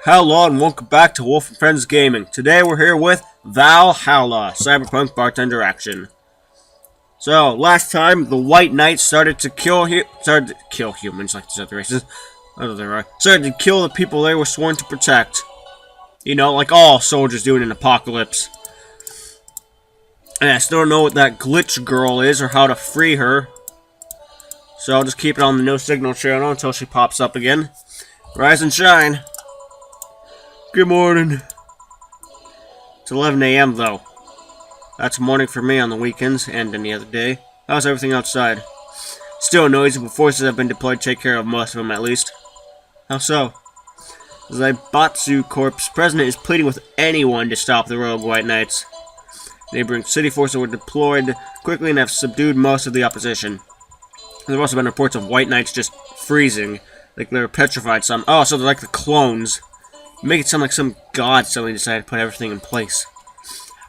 Hello and welcome back to Wolf and Friends Gaming. Today we're here with Valhalla, Cyberpunk Bartender Action. So, last time the White Knights started to kill humans like these other races. Started to kill the people they were sworn to protect. You know, like all soldiers do in an apocalypse. And I still don't know what that glitch girl is or how to free her. So I'll just keep it on the no signal channel until she pops up again. Rise and shine. Good morning. It's 11 a.m. though. That's morning for me on the weekends and any other day. How's everything outside? Still noisy, but forces have been deployed to take care of most of them at least. How so? The Zaibatsu Corps president is pleading with anyone to stop the rogue White Knights. Neighboring city forces were deployed quickly and have subdued most of the opposition. There have also been reports of White Knights just freezing, like they were petrified some. Oh, so they're like the clones. Make it sound like some god suddenly decided to put everything in place.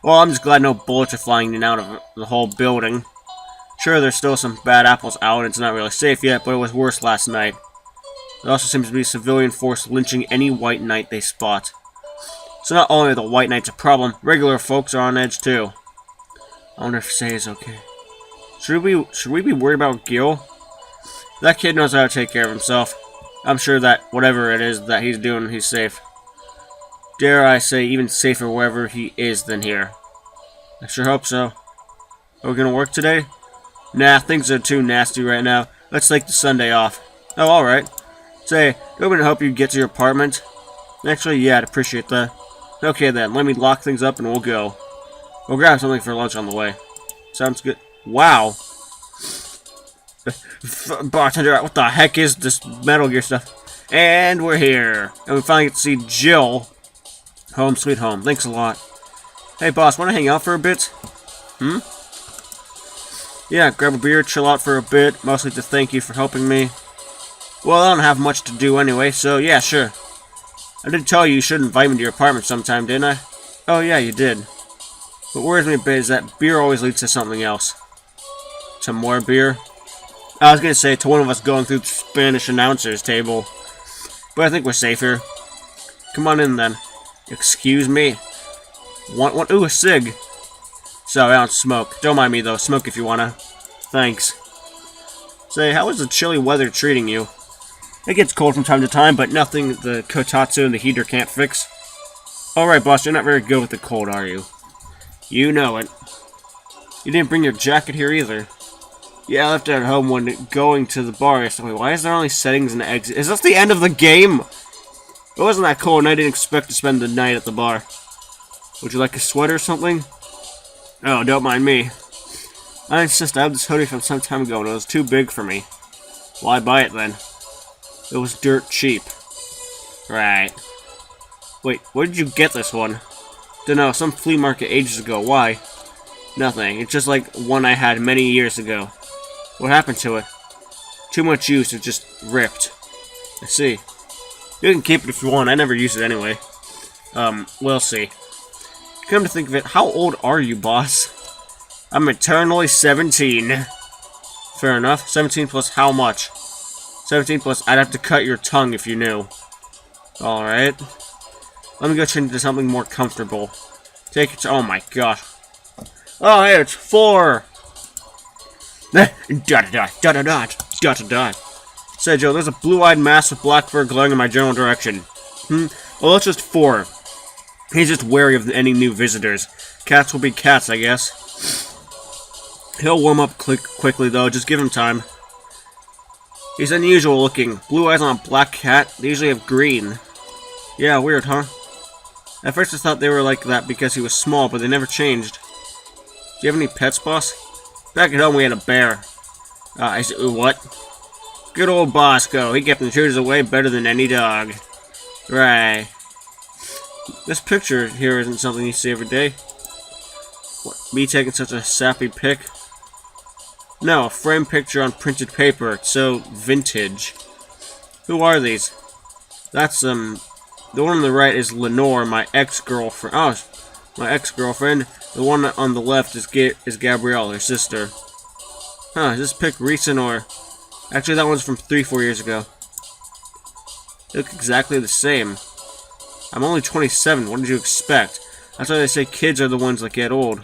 Well, I'm just glad no bullets are flying in and out of the whole building. Sure, there's still some bad apples out and it's not really safe yet, but it was worse last night. There also seems to be a civilian force lynching any White Knight they spot. So not only are the White Knights a problem, regular folks are on edge too. I wonder if Say is okay. Should we be worried about Gil? That kid knows how to take care of himself. I'm sure that whatever it is that he's doing, he's safe. Dare I say, even safer wherever he is than here. I sure hope so. Are we gonna work today? Nah, things are too nasty right now. Let's take the Sunday off. Oh, alright. Say, do you want me to help you get to your apartment? Actually, yeah, I'd appreciate that. Okay then, let me lock things up and we'll go. We'll grab something for lunch on the way. Sounds good. Wow. Bartender, what the heck is this Metal Gear stuff? And we're here. And we finally get to see Jill. Home sweet home. Thanks a lot. Hey boss, wanna hang out for a bit? Hmm? Yeah, grab a beer, chill out for a bit, mostly to thank you for helping me. Well, I don't have much to do anyway, so yeah, sure. I did tell you should invite me to your apartment sometime, didn't I? Oh yeah, you did. What worries me a bit is that beer always leads to something else. To more beer? I was gonna say to one of us going through the Spanish announcer's table. But I think we're safe here. Come on in then. Excuse me. Want one? Ooh, a cig. Sorry, I don't smoke. Don't mind me though. Smoke if you wanna. Thanks. Say, how is the chilly weather treating you? It gets cold from time to time, but nothing the kotatsu and the heater can't fix. Alright, boss, you're not very good with the cold, are you? You know it. You didn't bring your jacket here either. Yeah, I left it at home when going to the bar yesterday. Why is there only settings and exit? Is this the end of the game? It wasn't that cold and I didn't expect to spend the night at the bar. Would you like a sweater or something? Oh, don't mind me. I insist, I have this hoodie from some time ago and it was too big for me. Why buy it then? It was dirt cheap. Right. Wait, where did you get this one? Dunno, some flea market ages ago. Why? Nothing. It's just like one I had many years ago. What happened to it? Too much use, it just ripped. I see. You can keep it if you want, I never use it anyway. We'll see. Come to think of it, how old are you, boss? I'm eternally 17. Fair enough. 17 plus how much? 17 plus I'd have to cut your tongue if you knew. Alright. Let me go change into something more comfortable. Take it to, oh my gosh. Oh, hey, it's 4! Dot. Say, Joe, there's a blue-eyed mass with black fur glowing in my general direction. Well, it's just 4. He's just wary of any new visitors. Cats will be cats, I guess. He'll warm up quickly, though. Just give him time. He's unusual looking. Blue eyes on a black cat. They usually have green. Yeah, weird, huh? At first I thought they were like that because he was small, but they never changed. Do you have any pets, boss? Back at home we had a bear. I said, what? Good old Bosco. He kept intruders away better than any dog. Right. This picture here isn't something you see every day. What, me taking such a sappy pic? No, a framed picture on printed paper. It's so vintage. Who are these? That's, the one on the right is Lenore, my ex-girlfriend. Oh, my ex-girlfriend. The one on the left is Gabrielle, her sister. Huh, is this pic recent or... Actually, that one's from 3-4 years ago. They look exactly the same. I'm only 27. What did you expect? That's why they say kids are the ones that get old.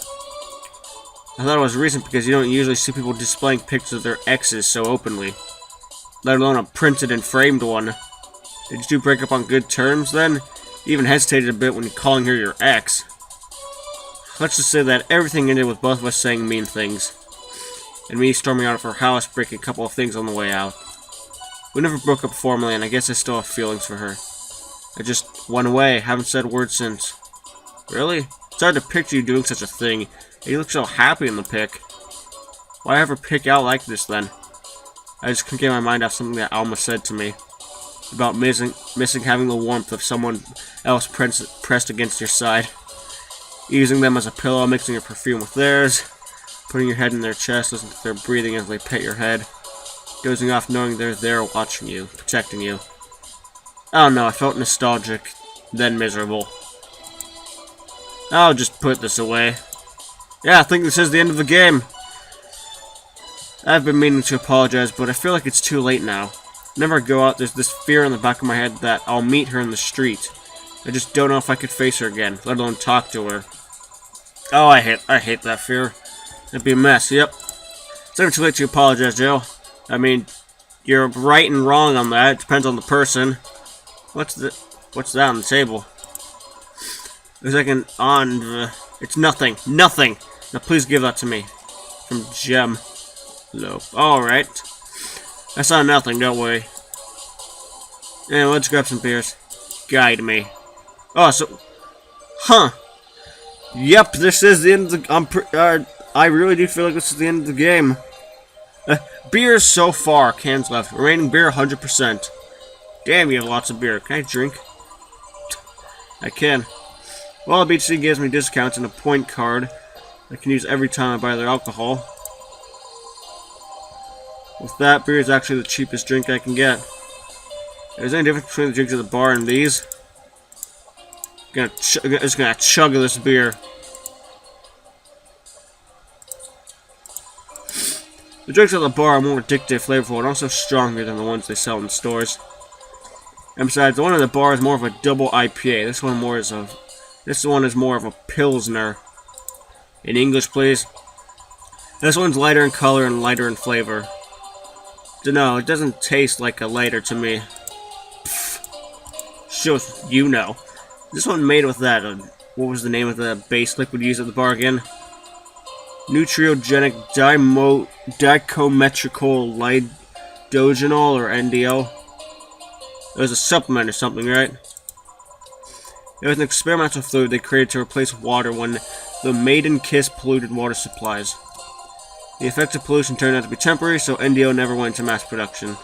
I thought it was recent because you don't usually see people displaying pictures of their exes so openly. Let alone a printed and framed one. Did you two break up on good terms then? You even hesitated a bit when calling her your ex. Let's just say that everything ended with both of us saying mean things. And me storming out of her house, breaking a couple of things on the way out. We never broke up formally, and I guess I still have feelings for her. I just went away, haven't said a word since. Really? It's hard to picture you doing such a thing. You look so happy in the pic. Why have her pic out like this then? I just couldn't get my mind off something that Alma said to me. About missing having the warmth of someone else pressed against your side. Using them as a pillow, mixing your perfume with theirs. Putting your head in their chest, listening to their breathing as they pet your head. Dozing off knowing they're there watching you, protecting you. I don't know, I felt nostalgic, then miserable. I'll just put this away. Yeah, I think this is the end of the game. I've been meaning to apologize, but I feel like it's too late now. Whenever I go out, there's this fear in the back of my head that I'll meet her in the street. I just don't know if I could face her again, let alone talk to her. Oh, I hate that fear. It'd be a mess, yep. It's never too late to apologize, Joe. I mean, you're right and wrong on that. It depends on the person. What's that on the table? Looks like an it's nothing. Nothing! Now please give that to me. From Gem. Lope. Alright. That's not nothing, don't worry. And let's grab some beers. Guide me. Oh, so... Huh. Yep, this is the end of the... I really do feel like this is the end of the game. Beer so far. Cans left. Remaining beer 100%. Damn, you have lots of beer. Can I drink? I can. Well, BC gives me discounts and a point card I can use every time I buy their alcohol. With that, beer is actually the cheapest drink I can get. If there's any difference between the drinks at the bar and these, I'm just gonna chug this beer. The drinks at the bar are more addictive, flavorful, and also stronger than the ones they sell in stores. And besides, the one at the bar is more of a double IPA. This one is more of a Pilsner. In English, please. This one's lighter in color and lighter in flavor. Dunno, it doesn't taste like a lighter to me. Shows you know. This one made with that. What was the name of the base liquid used at the bar again? Nutriogenic dicometrical lidogenol or NDO. It was a supplement or something, right? It was an experimental fluid they created to replace water when the maiden kiss polluted water supplies. The effects of pollution turned out to be temporary, so NDO never went into mass production.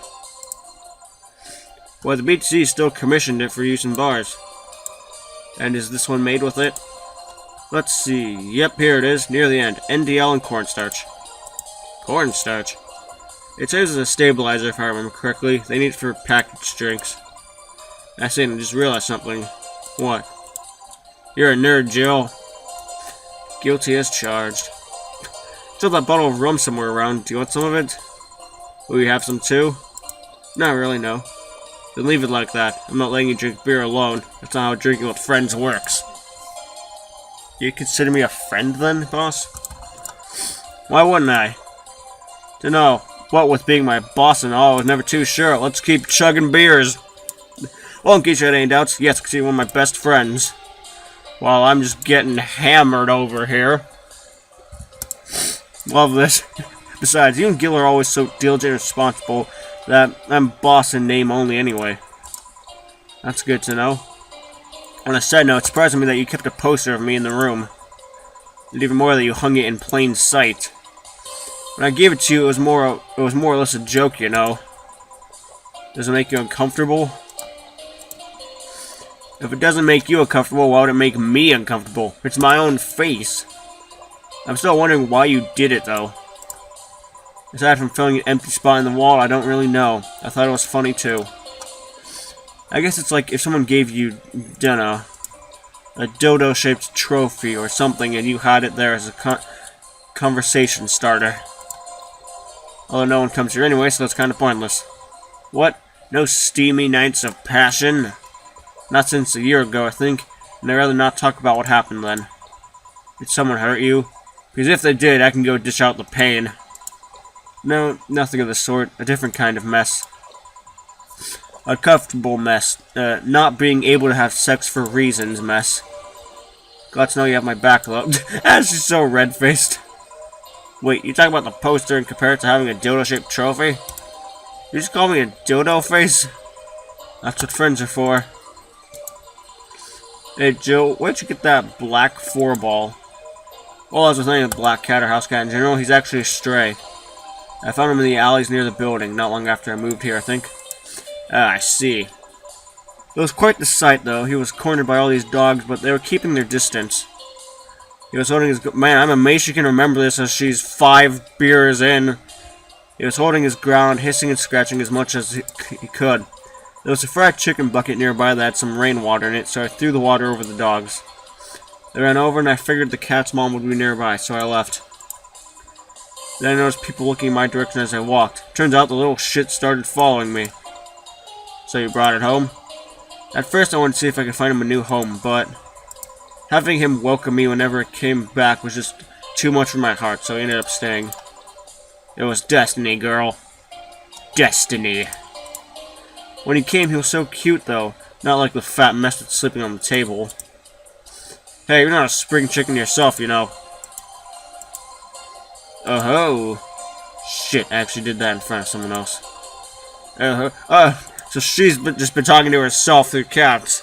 Well, the BTC still commissioned it for use in bars. And is this one made with it? Let's see. Yep, here it is, near the end. NDL and cornstarch. Cornstarch? It serves as a stabilizer, if I remember correctly. They need it for packaged drinks. I just realized something. What? You're a nerd, Jill. Guilty as charged. Still that bottle of rum somewhere around. Do you want some of it? Will you have some too? Not really, no. Then leave it like that. I'm not letting you drink beer alone. That's not how drinking with friends works. You consider me a friend then, boss? Why wouldn't I? Dunno. What with being my boss and all, I was never too sure. Let's keep chugging beers. Well, in case you had any doubts, yes, because you're one of my best friends. While I'm just getting hammered over here. Love this. Besides, you and Gil are always so diligent and responsible that I'm boss in name only anyway. That's good to know. On a side note, it's surprising me that you kept a poster of me in the room. And even more that you hung it in plain sight. When I gave it to you, it was more or less a joke, you know. Does it make you uncomfortable? If it doesn't make you uncomfortable, why would it make me uncomfortable? It's my own face. I'm still wondering why you did it, though. Aside from filling an empty spot in the wall, I don't really know. I thought it was funny, too. I guess it's like if someone gave you, dunno, a dodo-shaped trophy or something, and you had it there as a conversation starter. Although no one comes here anyway, so that's kind of pointless. What? No steamy nights of passion? Not since a year ago, I think, and I'd rather not talk about what happened then. Did someone hurt you? Because if they did, I can go dish out the pain. No, nothing of the sort. A different kind of mess. A comfortable mess. Not being able to have sex for reasons mess. Glad to know you have my back, though. She's so red-faced. Wait, you talking about the poster and compare it to having a dildo-shaped trophy? You just call me a dildo face? That's what friends are for. Hey, Joe, where'd you get that black 4-ball? Well, as with any black cat or house cat in general, he's actually a stray. I found him in the alleys near the building, not long after I moved here, I think. Ah, I see. It was quite the sight, though. He was cornered by all these dogs, but they were keeping their distance. He was holding his... Man, I'm amazed she can remember this as she's 5 beers in. He was holding his ground, hissing and scratching as much as he could. There was a fried chicken bucket nearby that had some rainwater in it, so I threw the water over the dogs. They ran over, and I figured the cat's mom would be nearby, so I left. Then I noticed people looking in my direction as I walked. Turns out the little shit started following me. So you brought it home? At first I wanted to see if I could find him a new home, but having him welcome me whenever it came back was just too much for my heart, so he ended up staying. It was destiny, girl. Destiny. When he came, he was so cute, though. Not like the fat mess that's sleeping on the table. Hey, you're not a spring chicken yourself, you know. Oh-ho. Shit, I actually did that in front of someone else. So she's just been talking to herself through cats.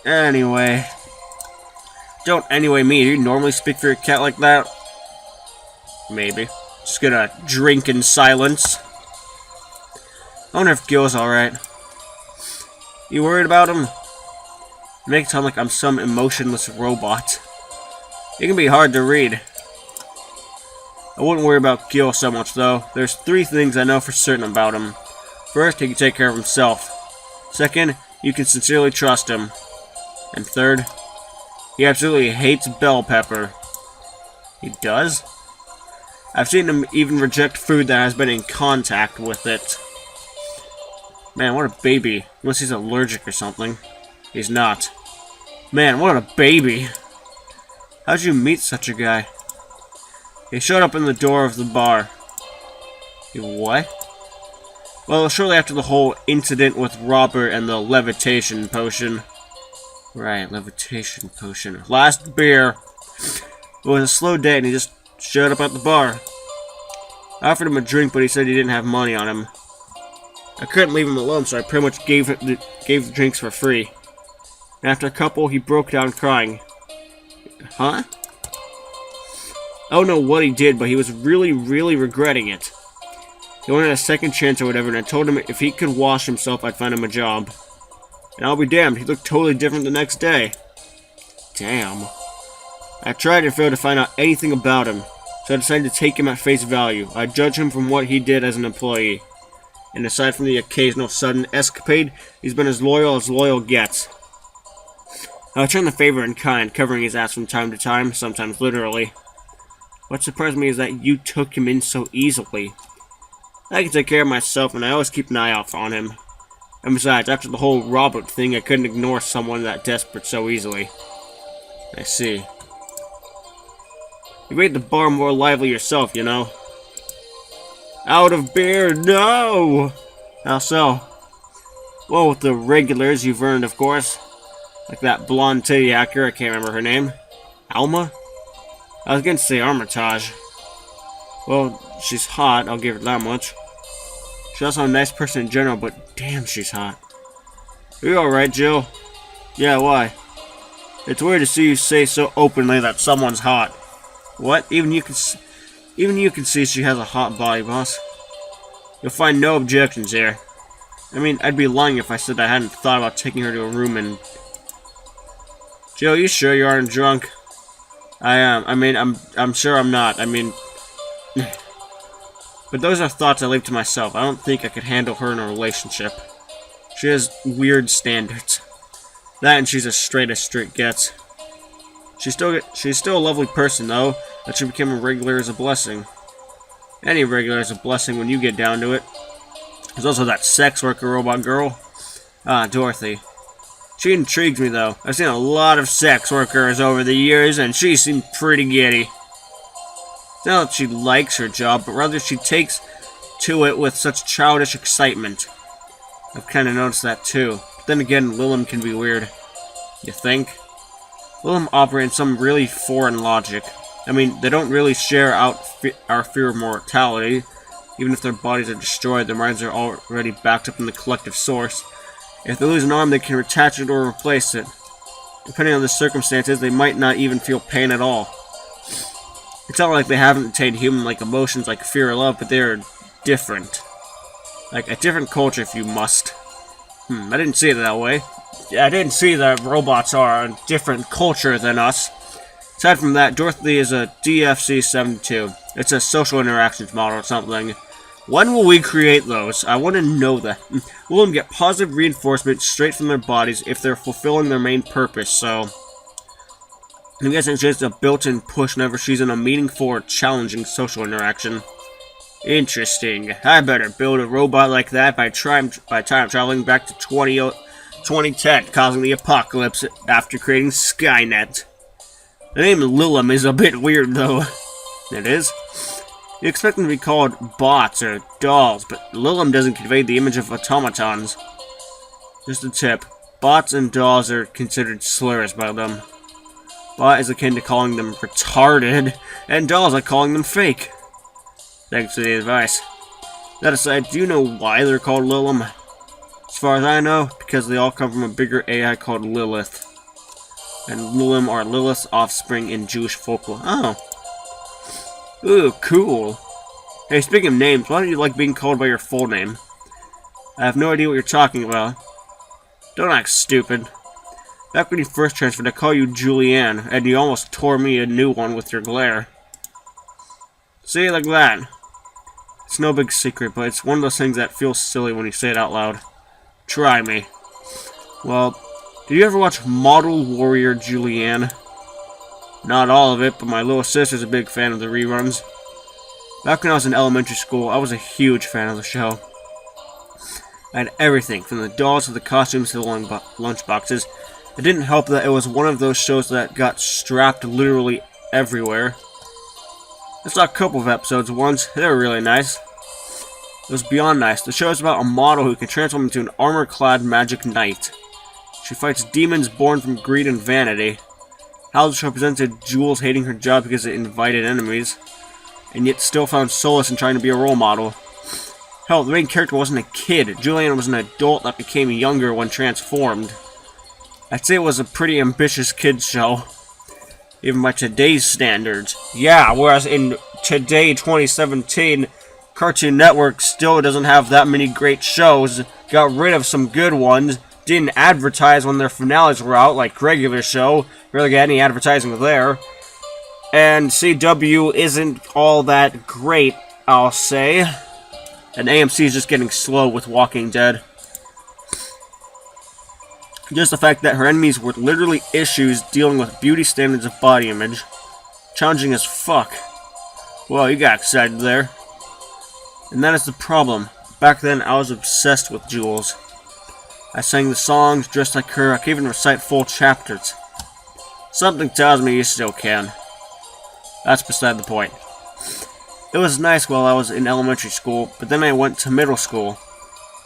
Anyway. Don't anyway me. Do you normally speak for your cat like that? Maybe. Just gonna drink in silence. I wonder if Gil's alright. You worried about him? You make it sound like I'm some emotionless robot. It can be hard to read. I wouldn't worry about Gil so much, though. There's 3 things I know for certain about him. First, he can take care of himself. Second, you can sincerely trust him. And third, he absolutely hates bell pepper. He does? I've seen him even reject food that has been in contact with it. Man, what a baby. Unless he's allergic or something. He's not. Man, what a baby. How'd you meet such a guy? He showed up in the door of the bar. He what? Well, shortly after the whole incident with Robert and the levitation potion. Right, levitation potion. Last beer. It was a slow day and he just showed up at the bar. I offered him a drink, but he said he didn't have money on him. I couldn't leave him alone, so I pretty much gave the drinks for free. And after a couple, he broke down crying. Huh? I don't know what he did, but he was really, really regretting it. He wanted a second chance or whatever, and I told him if he could wash himself, I'd find him a job. And I'll be damned, he looked totally different the next day. Damn. I tried and failed to find out anything about him, so I decided to take him at face value. I judge him from what he did as an employee. And aside from the occasional sudden escapade, he's been as loyal gets. I return the favor in kind, covering his ass from time to time, sometimes literally. What surprised me is that you took him in so easily. I can take care of myself, and I always keep an eye out on him. And besides, after the whole Robert thing, I couldn't ignore someone that desperate so easily. I see. You made the bar more lively yourself, you know. Out of beer, no! How so? Well, with the regulars you've earned, of course. Like that blonde titty hacker, I can't remember her name. Alma? I was gonna say Armitage. Well, she's hot, I'll give her that much. She's also a nice person in general, but damn, she's hot. Are you alright, Jill? Yeah, why? It's weird to see you say so openly that someone's hot. What? Even you can see she has a hot body, boss. You'll find no objections here. I mean, I'd be lying if I said I hadn't thought about taking her to a room and... Jill, you sure you aren't drunk? I am. I mean, I'm sure I'm not. I mean... But those are thoughts I leave to myself. I don't think I could handle her in a relationship. She has weird standards. That and she's as straight gets. She's still a lovely person, though. That she became a regular is a blessing. Any regular is a blessing when you get down to it. There's also that sex worker robot girl. Ah, Dorothy. She intrigues me, though. I've seen a lot of sex workers over the years, and she seemed pretty giddy. It's not that she likes her job, but rather she takes to it with such childish excitement. I've kind of noticed that, too. But then again, Lilim can be weird. You think? Lilim operate in some really foreign logic. I mean, they don't really share our fear of mortality. Even if their bodies are destroyed, their minds are already backed up in the collective source. If they lose an arm, they can attach it or replace it. Depending on the circumstances, they might not even feel pain at all. It's not like they haven't attained human-like emotions like fear or love, but they're different. Like a different culture, if you must. I didn't see it that way. Yeah, I didn't see that robots are a different culture than us. Aside from that, Dorothy is a DFC-72. It's a social interactions model or something. When will we create those? I want to know that. Will them get positive reinforcement straight from their bodies if they're fulfilling their main purpose, so... I'm guessing it's just a built-in push whenever she's in a meaningful or challenging social interaction. Interesting. I better build a robot like that by time traveling back to 2010, causing the apocalypse after creating Skynet. The name Lilim is a bit weird, though. It is? You expect them to be called bots or dolls, but Lilim doesn't convey the image of automatons. Just a tip. Bots and dolls are considered slurs by them. Bot is akin to calling them retarded, and dolls like calling them fake. Thanks for the advice. That aside, do you know why they're called Lilim? As far as I know, because they all come from a bigger AI called Lilith. And Lilim are Lilith's offspring in Jewish folklore. Oh. Ooh, cool. Hey, speaking of names, why don't you like being called by your full name? I have no idea what you're talking about. Don't act stupid. Back when you first transferred, I called you Julianne, and you almost tore me a new one with your glare. See, like that. It's no big secret, but it's one of those things that feels silly when you say it out loud. Try me. Well, did you ever watch Model Warrior Julianne? Not all of it, but my little sister's a big fan of the reruns. Back when I was in elementary school, I was a huge fan of the show. I had everything, from the dolls to the costumes to the lunchboxes. It didn't help that it was one of those shows that got strapped literally everywhere. I saw a couple of episodes once. They were really nice. It was beyond nice. The show is about a model who can transform into an armor-clad magic knight. She fights demons born from greed and vanity. How the show presented Jules hating her job because it invited enemies, and yet still found solace in trying to be a role model. Hell, the main character wasn't a kid. Julianne was an adult that became younger when transformed. I'd say it was a pretty ambitious kids show, even by today's standards. Yeah, whereas in today, 2017, Cartoon Network still doesn't have that many great shows, got rid of some good ones, didn't advertise when their finales were out, like regular show, barely got any advertising there, and CW isn't all that great, I'll say, and AMC is just getting slow with Walking Dead. Just the fact that her enemies were literally issues dealing with beauty standards of body image. Challenging as fuck. Well, you got excited there. And that is the problem. Back then, I was obsessed with Jules. I sang the songs, dressed like her, I could even recite full chapters. Something tells me you still can. That's beside the point. It was nice while I was in elementary school, but then I went to middle school.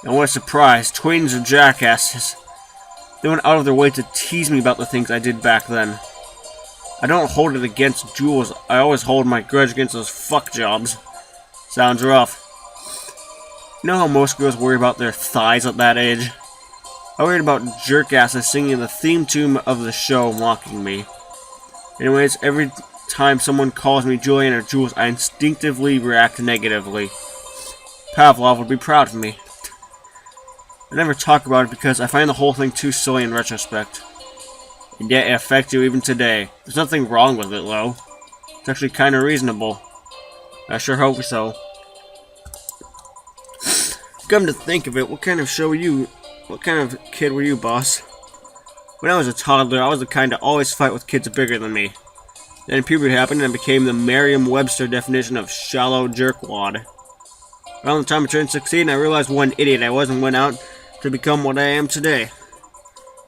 And what a surprise, tweens are jackasses. They went out of their way to tease me about the things I did back then. I don't hold it against Jules, I always hold my grudge against those fuck jobs. Sounds rough. You know how most girls worry about their thighs at that age? I worried about jerkasses singing the theme tune of the show mocking me. Anyways, every time someone calls me Julian or Jules, I instinctively react negatively. Pavlov would be proud of me. I never talk about it because I find the whole thing too silly in retrospect. And yet it affects you even today. There's nothing wrong with it, though. It's actually kind of reasonable. I sure hope so. Come to think of it, what kind of kid were you, boss? When I was a toddler, I was the kind to always fight with kids bigger than me. Then puberty happened and I became the Merriam-Webster definition of shallow jerkwad. Around the time I turned 16, I realized what an idiot I was and went out to become what I am today.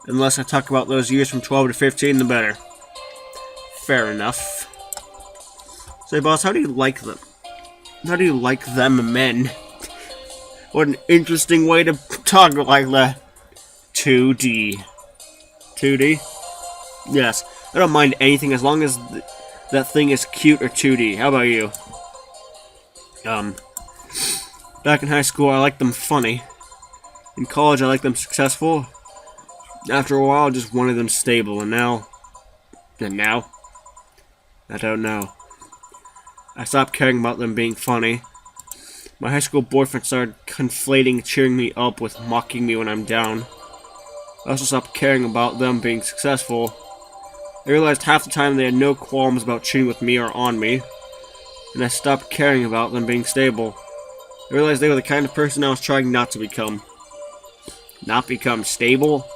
The less I talk about those years from 12 to 15, the better. Fair enough. Say, boss, how do you like them? How do you like them men? What an interesting way to talk like that. 2D. 2D? Yes. I don't mind anything as long as that thing is cute or 2D. How about you? Back in high school, I liked them funny. In college, I liked them successful. After a while, I just wanted them stable, and now... I don't know. I stopped caring about them being funny. My high school boyfriend started conflating cheering me up with mocking me when I'm down. I also stopped caring about them being successful. I realized half the time they had no qualms about cheating with me or on me, and I stopped caring about them being stable. I realized they were the kind of person I was trying not to become. Not become stable?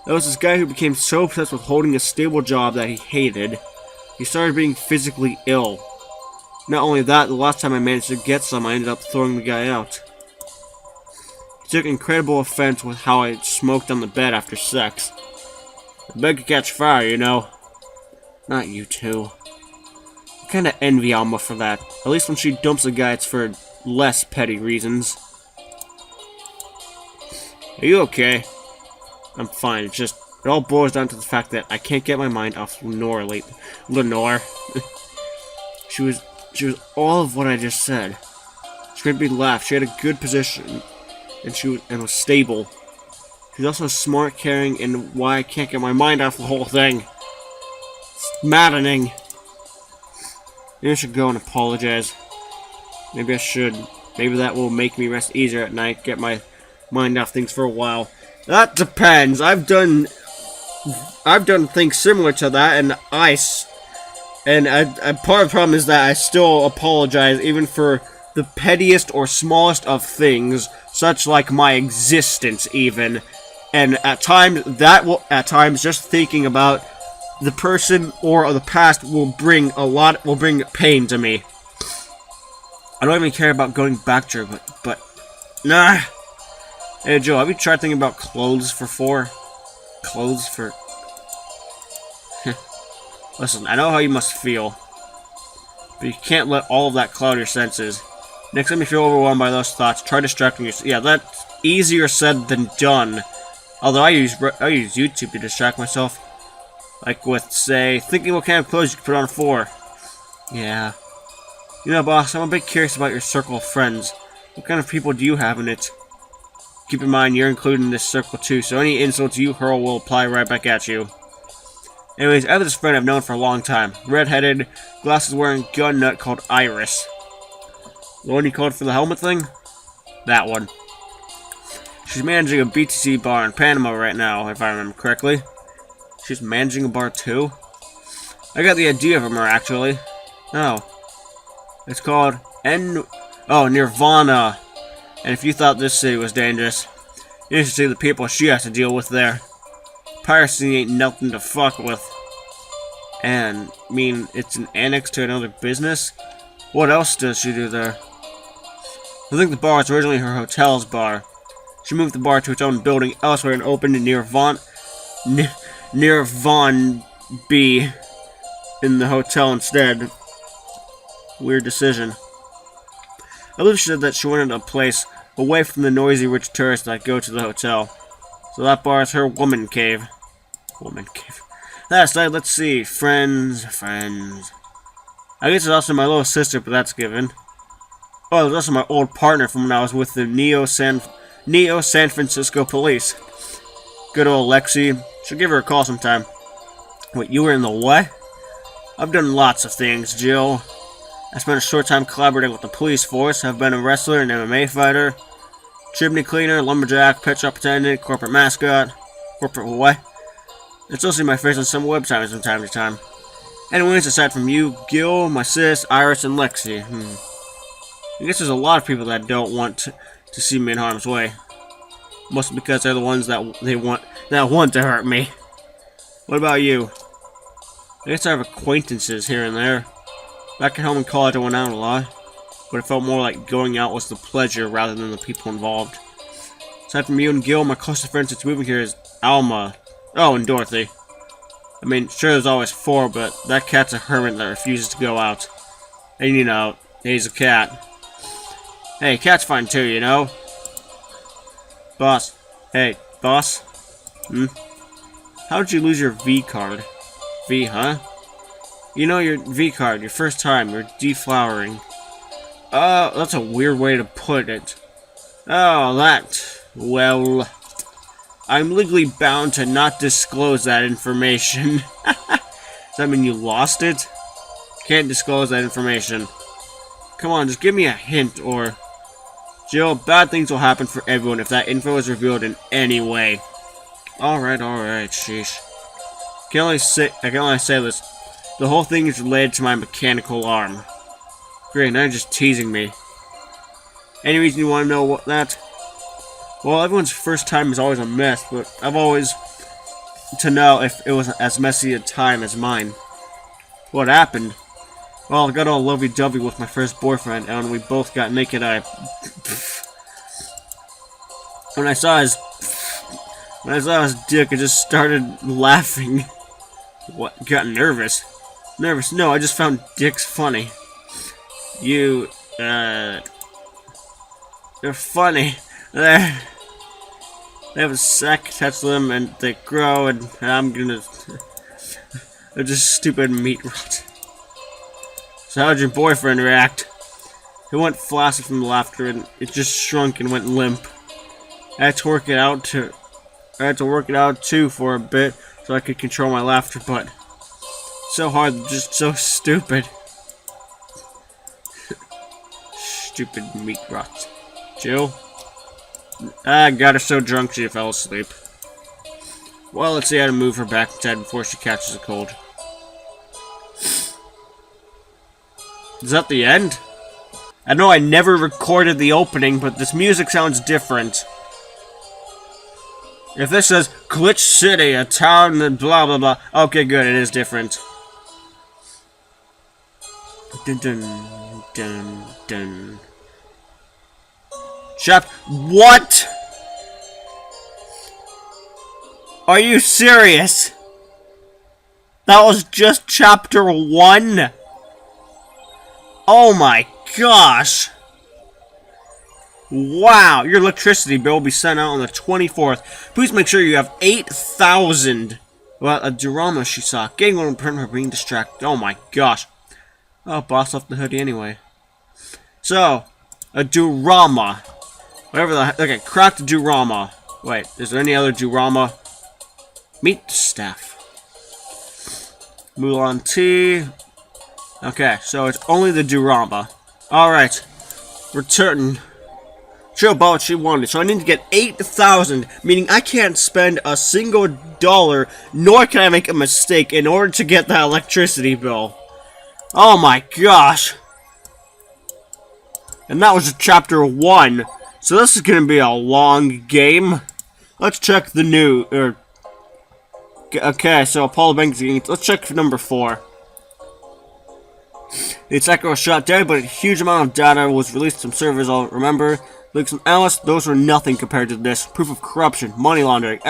There was this guy who became so obsessed with holding a stable job that he hated. He started being physically ill. Not only that, the last time I managed to get some, I ended up throwing the guy out. He took incredible offense with how I smoked on the bed after sex. The bed could catch fire, you know. Not you two. I kinda envy Alma for that. At least when she dumps a guy, it's for less petty reasons. Are you okay? I'm fine. It all boils down to the fact that I can't get my mind off Lenore lately. Lenore. She was all of what I just said. She made me laugh. She had a good position, and was stable. She's also smart, caring, and why I can't get my mind off the whole thing. It's maddening. Maybe I should go and apologize. Maybe I should. Maybe that will make me rest easier at night, get my mind off things for a while. That depends. I've done things similar to that, and part of the problem is that I still apologize even for the pettiest or smallest of things, such like my existence even. And at times just thinking about the person or the past will bring pain to me. I don't even care about going back to her, but nah. Hey Joe, have you tried thinking about clothes for 4? Clothes for... Listen, I know how you must feel, but you can't let all of that cloud your senses. Next time you feel overwhelmed by those thoughts, try distracting yourself. Yeah, that's easier said than done. Although I use YouTube to distract myself. Like with, say, thinking what kind of clothes you can put on 4. Yeah. You know, boss, I'm a bit curious about your circle of friends. What kind of people do you have in it? Keep in mind, you're included in this circle too, so any insults you hurl will apply right back at you. Anyways, I have this friend I've known for a long time. Red-headed, glasses-wearing gun nut called Iris. The one you called for the helmet thing? That one. She's managing a BTC bar in Panama right now, if I remember correctly. She's managing a bar too? I got the idea from her, actually. Oh. It's called Nirvana. And if you thought this city was dangerous, you should see the people she has to deal with there. Piracy ain't nothing to fuck with. And, I mean, it's an annex to another business? What else does she do there? I think the bar was originally her hotel's bar. She moved the bar to its own building elsewhere and opened near Von B in the hotel instead. Weird decision. I believe she said that she wanted a place away from the noisy rich tourists that go to the hotel. So that bar is her woman cave. Woman cave. Last night, let's see. Friends. I guess it's also my little sister, but that's given. Oh, there's also my old partner from when I was with the Neo San Francisco police. Good old Lexi. Should give her a call sometime. Wait, you were in the what? I've done lots of things, Jill. I spent a short time collaborating with the police force. I've been a wrestler, an MMA fighter, chimney cleaner, lumberjack, pet shop attendant, corporate mascot. Corporate what? It's also my face on some websites from time to time. Anyways, aside from you, Gil, my sis, Iris, and Lexi. I guess there's a lot of people that don't want to see me in harm's way. Mostly because they're the ones that want to hurt me. What about you? I guess I have acquaintances here and there. Back at home in college, I went out a lot, but it felt more like going out was the pleasure rather than the people involved. Aside from you and Gil, my closest friend since moving here is Alma. Oh, and Dorothy. I mean, sure there's always 4, but that cat's a hermit that refuses to go out. And you know, he's a cat. Hey, cat's fine too, you know? Boss. Hey, boss? How'd you lose your V card? V, huh? You know your V card, your first time, you're deflowering. That's a weird way to put it. Oh, that. Well, I'm legally bound to not disclose that information. Does that mean you lost it? Can't disclose that information. Come on, just give me a hint, or... Jill, bad things will happen for everyone if that info is revealed in any way. Alright, sheesh. I can only say this. The whole thing is related to my mechanical arm. Great, now you're just teasing me. Any reason you want to know what that? Well, everyone's first time is always a mess, but I've always to know if it was as messy a time as mine. What happened? Well, I got all lovey-dovey with my first boyfriend, and when we both got naked, when I saw his dick, I just started laughing. What? Got nervous? Nervous? No, I just found dicks funny. You're funny. They have a sack attached to them, and they grow, and I'm gonna... They're just stupid meat rot. So how'd your boyfriend react? He went flaccid from the laughter, and it just shrunk and went limp. I had to work it out too for a bit, so I could control my laughter, but so hard, just so stupid. Stupid meat rot. Jill? I got her so drunk she fell asleep. Well, let's see how to move her back inside before she catches a cold. Is that the end? I know I never recorded the opening, but this music sounds different. If this says, Glitch City, a town that blah blah blah. Okay, good, it is different. Dun dun dun dun. What? Are you serious? That was just chapter 1? Oh my gosh! Wow, your electricity bill will be sent out on the 24th. Please make sure you have 8,000. Well, a diorama she saw. Getting one print her being distracted. Oh my gosh. Oh, boss left the hoodie anyway. So, a diorama. Whatever the heck. Okay, cracked diorama. Wait, is there any other diorama? Meat staff. Mulan tea. Okay, so it's only the diorama. Alright. Return. Jill bought what she wanted, so I need to get 8,000, meaning I can't spend a single dollar, nor can I make a mistake in order to get that electricity bill. Oh my gosh. And that was chapter 1. So this is going to be a long game. Let's check the new, okay, so Apollo Banks, let's check number 4. The attacker was shot dead, but a huge amount of data was released from servers, I'll remember. Leaks from analysts, those were nothing compared to this. Proof of corruption, money laundering.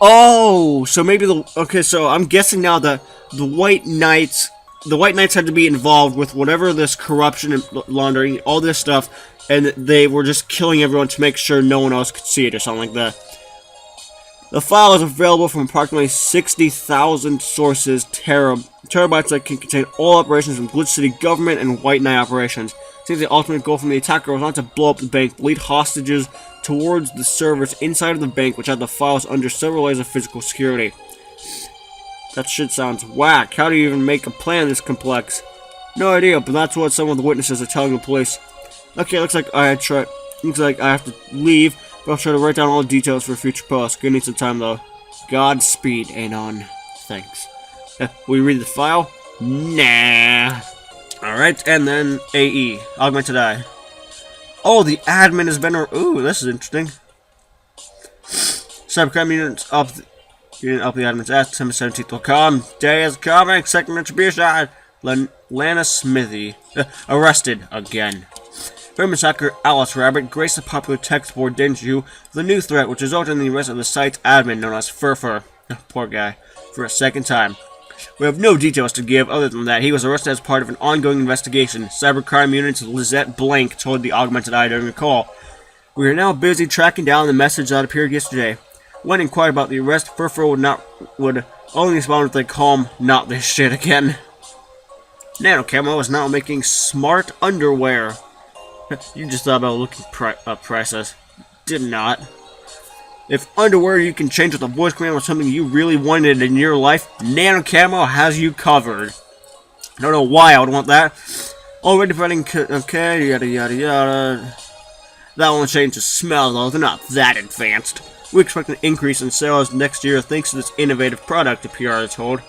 Oh, so maybe okay, so I'm guessing now that the White Knights had to be involved with whatever this corruption and laundering, all this stuff, and they were just killing everyone to make sure no one else could see it or something like that. The file is available from approximately 60,000 sources, terabytes that can contain all operations from Glitch City government and White Knight operations. Seems the ultimate goal from the attacker was not to blow up the bank, but lead hostages towards the servers inside of the bank, which had the files under several layers of physical security. That shit sounds whack. How do you even make a plan this complex? No idea, but that's what some of the witnesses are telling the police. Okay, looks like I have to leave, but I'll try to write down all the details for a future post. Gonna need some time though. Godspeed, Anon. Thanks. Will you read the file? Nah. Alright, and then AE. Augmented Eye. Oh, the admin has been... Ooh, this is interesting. Cybercrime units up the admin's ass. December 17th will come. Day is coming. Second retribution. Lana Smithy. Arrested again. Famous hacker Alice Rabbit graced the popular text board, didn't you? The new threat, which resulted in the arrest of the site's admin, known as Furfur. Poor guy. For a second time. We have no details to give other than that he was arrested as part of an ongoing investigation. Cybercrime Unit's Lizette Blank told the Augmented Eye during a call. We are now busy tracking down the message that appeared yesterday. When inquired about the arrest, Furfur would only respond with a calm, "Not this shit again." Nano Camo is now making smart underwear. You just thought about looking up prices. Did not. If underwear you can change with a voice command was something you really wanted in your life, Nano Camo has you covered. I don't know why I would want that. Already providing, okay, yada yada yada. That won't change the smell though, they're not that advanced. We expect an increase in sales next year thanks to this innovative product, the PR is told.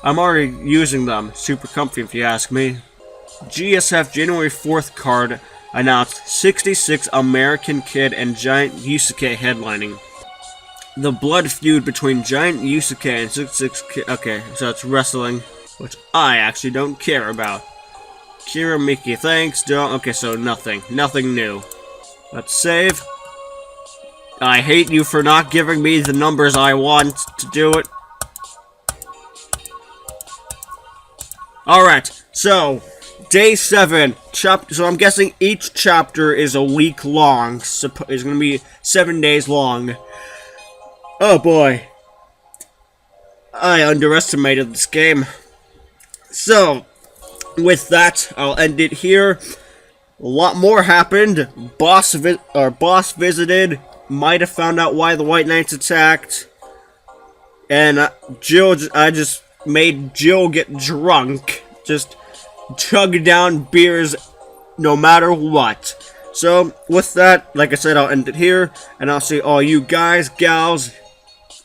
I'm already using them. Super comfy if you ask me. GSF January 4th card announced 66 American Kid and Giant Yusuke headlining. The blood feud between Giant Yusuke and 66 Kid. Okay, so it's wrestling, which I actually don't care about. Kira Miki, thanks. Don't. Okay, so nothing. Nothing new. Let's save. I hate you for not giving me the numbers I want to do it. Alright, so day 7. So I'm guessing each chapter is a week long. It's going to be 7 days long. Oh boy. I underestimated this game. So, with that, I'll end it here. A lot more happened. Boss visited. Might have found out why the White Knights attacked. And I just made Jill get drunk. Just chug down beers no matter what. So, with that, like I said, I'll end it here. And I'll see all you guys, gals,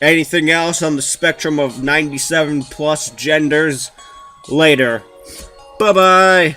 anything else on the spectrum of 97 plus genders later. Bye-bye.